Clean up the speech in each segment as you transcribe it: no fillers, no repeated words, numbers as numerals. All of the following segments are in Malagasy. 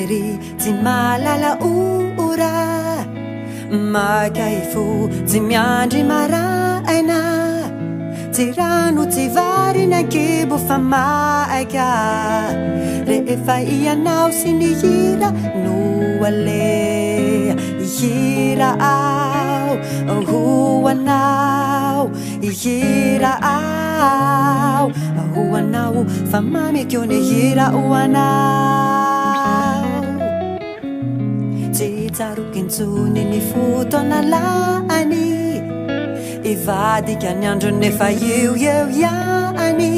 eri tsy malala ora makaifu tsy miandry maraina tsy rano tsy vary na kibo fa maika rehefa ianao sy ny hira no alea hira hoanao hira hoanao fa mamekeo ny hira hoanao tsy tsarokintsony ny fotoana lany ivadika ny andro nefa eo ihany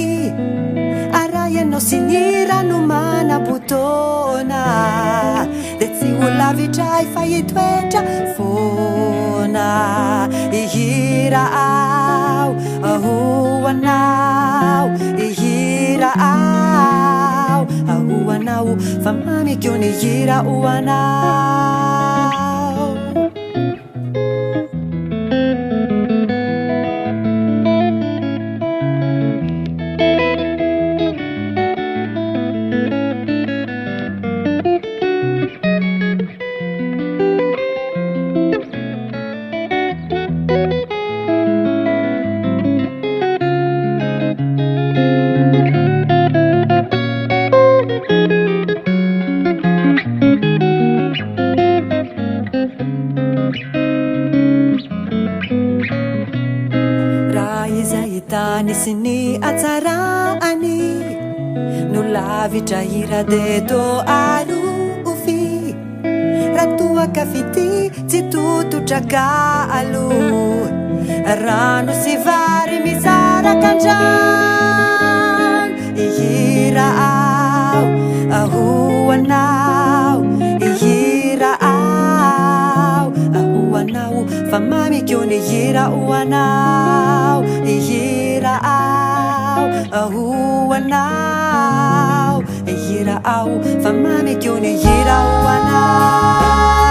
araha ianao sy ny rano manam-potoana de tsy ho lavitray fa hitoetra foana ihira hoanao ihira hoanao fa mamekeo ny hira hoanao tany sy ny atsarany no lavitra hira de to arofy ratoa kafity tsy tototrakalo rano sy vary misaraka andran hira hoanao hira hoanao fa mamekeo ny hira hoanao hira hoanao hira fa mamekeo ny hira hoanao